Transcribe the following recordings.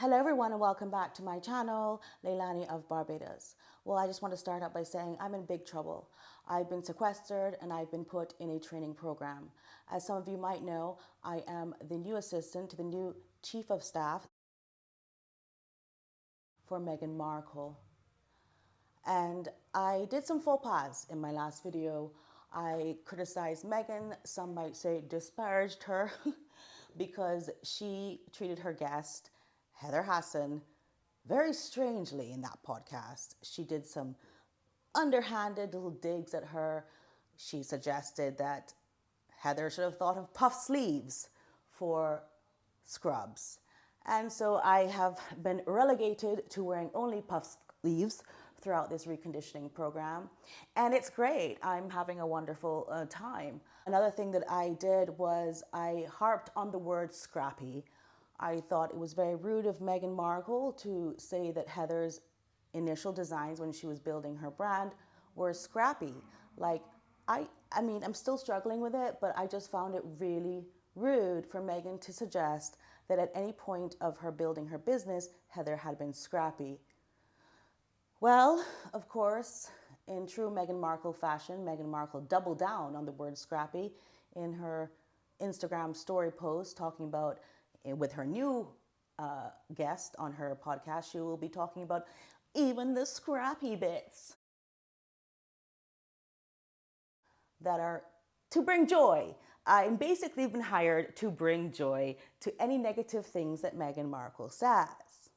Hello everyone and welcome back to my channel, Leilani of Barbados. Well, I just want to start out by saying I'm in big trouble. I've been sequestered and I've been put in a training program. As some of you might know, I am the new assistant to the new Chief of Staff for Meghan Markle. And I did some faux pas in my last video. I criticized Meghan, some might say disparaged her, because she treated her guest, Heather Hassan, very strangely in that podcast. She did some underhanded little digs at her. She suggested that Heather should have thought of puff sleeves for scrubs. And so I have been relegated to wearing only puff sleeves throughout this reconditioning program. And it's great. I'm having a wonderful time. Another thing that I did was I harped on the word scrappy. I thought it was very rude of Meghan Markle to say that Heather's initial designs when she was building her brand were scrappy. Like, I mean, I'm still struggling with it, but I just found it really rude for Meghan to suggest that at any point of her building her business, Heather had been scrappy. Well, of course, in true Meghan Markle fashion, Meghan Markle doubled down on the word scrappy in her Instagram story post, talking about, with her new guest on her podcast, she will be talking about even the scrappy bits that are to bring joy. I'm basically been hired to bring joy to any negative things that Meghan Markle says.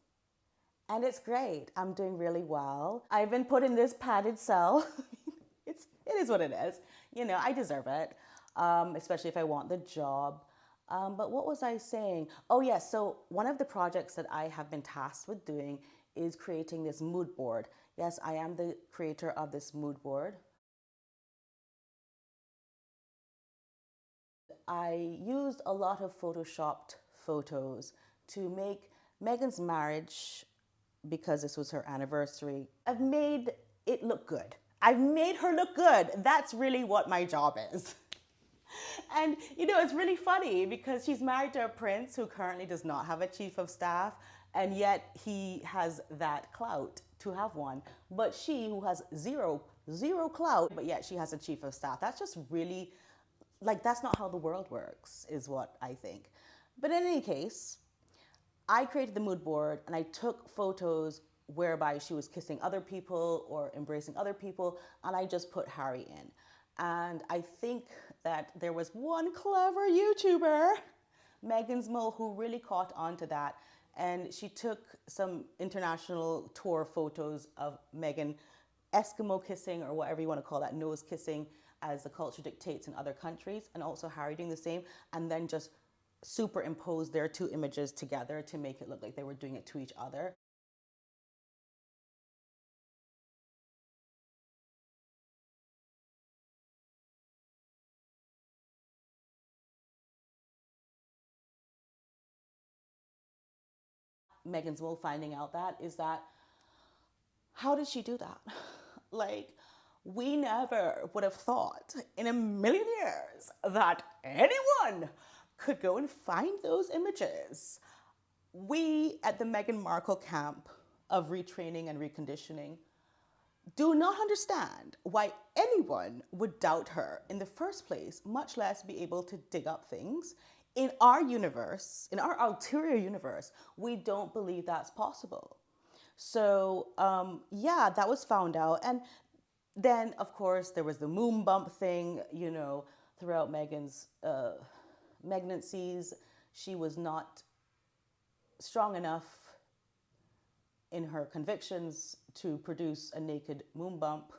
And it's great. I'm doing really well. I've been put in this padded cell. It is what it is. You know, I deserve it, especially if I want the job. But what was I saying? Oh yes, so one of the projects that I have been tasked with doing is creating this mood board. Yes, I am the creator of this mood board. I used a lot of photoshopped photos to make Meghan's marriage, because this was her anniversary. I've made it look good. I've made her look good. That's really what my job is. And you know, it's really funny because she's married to a prince who currently does not have a chief of staff, and yet he has that clout to have one. But she, who has zero clout, but yet she has a chief of staff. That's just really, like, that's not how the world works, is what I think. But in any case, I created the mood board and I took photos whereby she was kissing other people or embracing other people, and I just put Harry in. And I think that there was one clever YouTuber, Megan's Mo, who really caught on to that. And she took some international tour photos of Meghan Eskimo kissing, or whatever you want to call that, nose kissing, as the culture dictates in other countries, and also Harry doing the same, and then just superimpose their two images together to make it look like they were doing it to each other. Meghan's Will finding out that is that, how did she do that? Like, we never would have thought in a million years that anyone could go and find those images. We at the Meghan Markle camp of retraining and reconditioning do not understand why anyone would doubt her in the first place, much less be able to dig up things. In our universe, in our ulterior universe, we don't believe that's possible. So yeah, that was found out. And then, of course, there was the moon bump thing, you know, throughout Meghan's pregnancies. She was not strong enough in her convictions to produce a naked moon bump,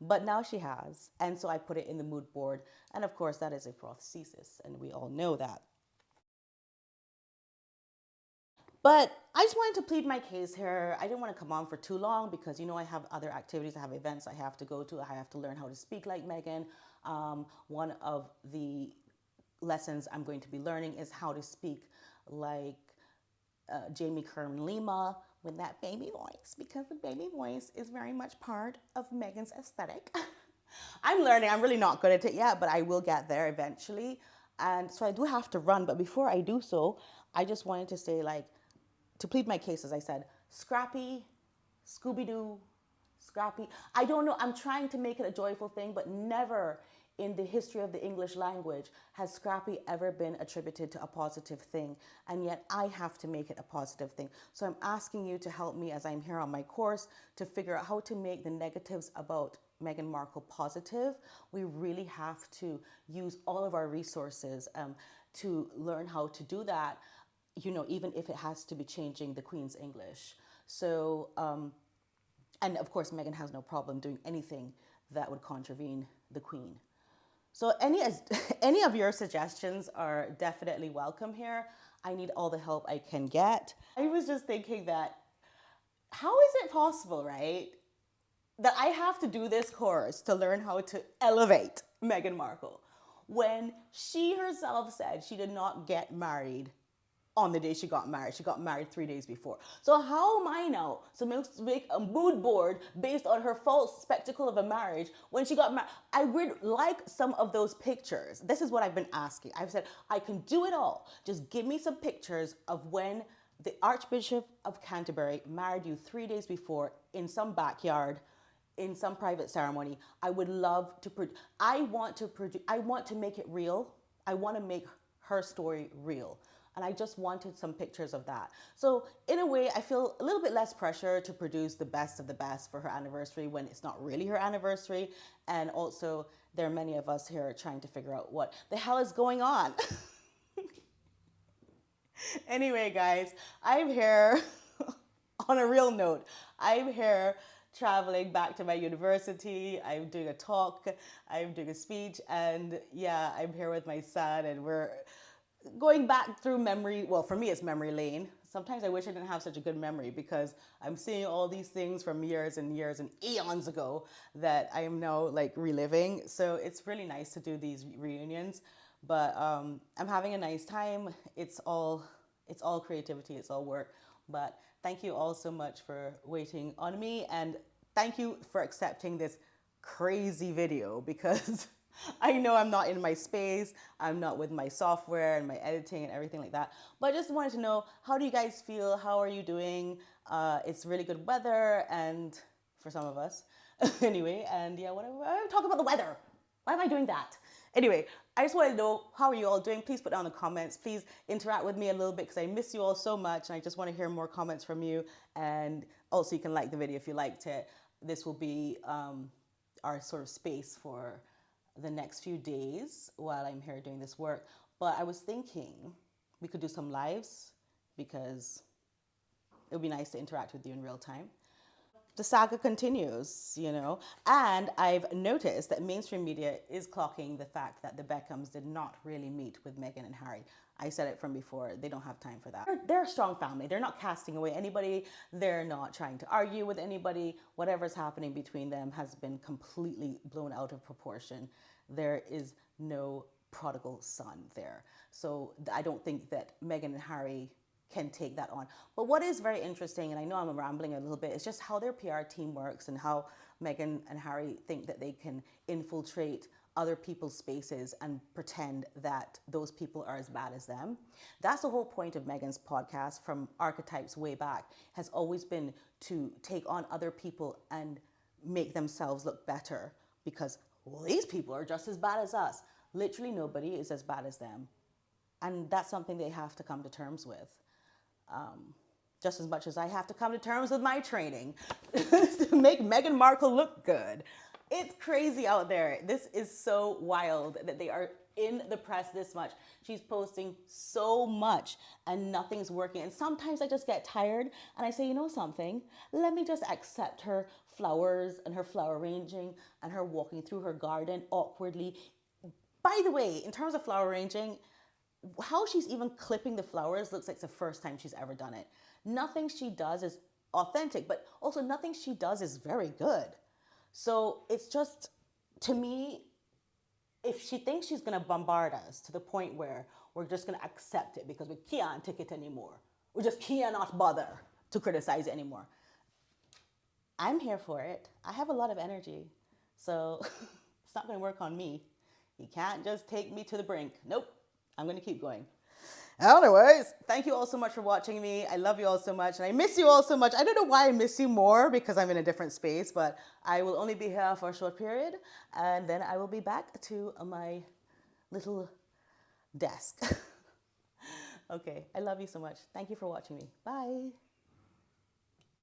but now she has. And so I put it in the mood board. And of course, that is a prosthesis, and we all know that. But I just wanted to plead my case here. I didn't want to come on for too long because, you know, I have other activities, I have events I have to go to, I have to learn how to speak like Meghan. One of the lessons I'm going to be learning is how to speak like Jamie Kern Lima with that baby voice, because the baby voice is very much part of Meghan's aesthetic. I'm learning. I'm really not good at it yet, but I will get there eventually. And so I do have to run. But before I do so, I just wanted to say, like, to plead my case, as I said, scrappy, Scooby-Doo, scrappy. I don't know. I'm trying to make it a joyful thing, but never in the history of the English language has scrappy ever been attributed to a positive thing. And yet I have to make it a positive thing. So I'm asking you to help me as I'm here on my course to figure out how to make the negatives about Meghan Markle positive. We really have to use all of our resources to learn how to do that, you know, even if it has to be changing the Queen's English. So, and of course, Meghan has no problem doing anything that would contravene the Queen. So any of your suggestions are definitely welcome here. I need all the help I can get. I was just thinking that, how is it possible, right, that I have to do this course to learn how to elevate Meghan Markle when she herself said she did not get married on the day she got married. She got married 3 days before. So how am I now supposed to make a mood board based on her false spectacle of a marriage when she got married? I would like some of those pictures. This is what I've been asking. I've said, I can do it all. Just give me some pictures of when the Archbishop of Canterbury married you 3 days before in some backyard, in some private ceremony. I would love to I want to make it real. I want to make her story real. And I just wanted some pictures of that. So in a way, I feel a little bit less pressure to produce the best of the best for her anniversary when it's not really her anniversary. And also, there are many of us here trying to figure out what the hell is going on. Anyway, guys, I'm here on a real note. I'm here traveling back to my university. I'm doing a talk, I'm doing a speech, and yeah, I'm here with my son, and we're going back through memory. Well, for me, it's memory lane. Sometimes I wish I didn't have such a good memory because I'm seeing all these things from years and years and eons ago that I am now like reliving. So it's really nice to do these reunions, but I'm having a nice time. It's all creativity, it's all work. But thank you all so much for waiting on me, and thank you for accepting this crazy video because I know I'm not in my space, I'm not with my software and my editing and everything like that. But I just wanted to know, how do you guys feel? How are you doing? It's really good weather, and for some of us, anyway. And yeah, whatever. I'm talking about the weather. Why am I doing that? Anyway, I just want to know, how are you all doing? Please put down the comments. Please interact with me a little bit because I miss you all so much, and I just want to hear more comments from you. And also, you can like the video if you liked it. This will be our sort of space for the next few days while I'm here doing this work. But I was thinking we could do some lives because it would be nice to interact with you in real time. The saga continues, you know, and I've noticed that mainstream media is clocking the fact that the Beckhams did not really meet with Meghan and Harry. I said it from before, they don't have time for that. They're a strong family. They're not casting away anybody. They're not trying to argue with anybody. Whatever's happening between them has been completely blown out of proportion. There is no prodigal son there. So I don't think that Meghan and Harry can take that on. But what is very interesting, and I know I'm rambling a little bit, is just how their PR team works and how Meghan and Harry think that they can infiltrate other people's spaces and pretend that those people are as bad as them. That's the whole point of Meghan's podcast from Archetypes way back, has always been to take on other people and make themselves look better because, well, these people are just as bad as us. Literally nobody is as bad as them. And that's something they have to come to terms with. Just as much as I have to come to terms with my training to make Meghan Markle look good. It's crazy out there. This is so wild that they are in the press this much. She's posting so much and nothing's working. And sometimes I just get tired and I say, you know something? Let me just accept her flowers and her flower arranging and her walking through her garden awkwardly. By the way, in terms of flower arranging, how she's even clipping the flowers looks like it's the first time she's ever done it. Nothing she does is authentic, but also nothing she does is very good. So it's just, to me, if she thinks she's gonna bombard us to the point where we're just gonna accept it because we can't take it anymore, we just cannot bother to criticize it anymore, I'm here for it. I have a lot of energy, so it's not gonna work on me. You can't just take me to the brink. Nope. I'm going to keep going. Anyways, thank you all so much for watching me. I love you all so much, and I miss you all so much. I don't know why I miss you more, because I'm in a different space, but I will only be here for a short period, and then I will be back to my little desk. Okay, I love you so much. Thank you for watching me. Bye.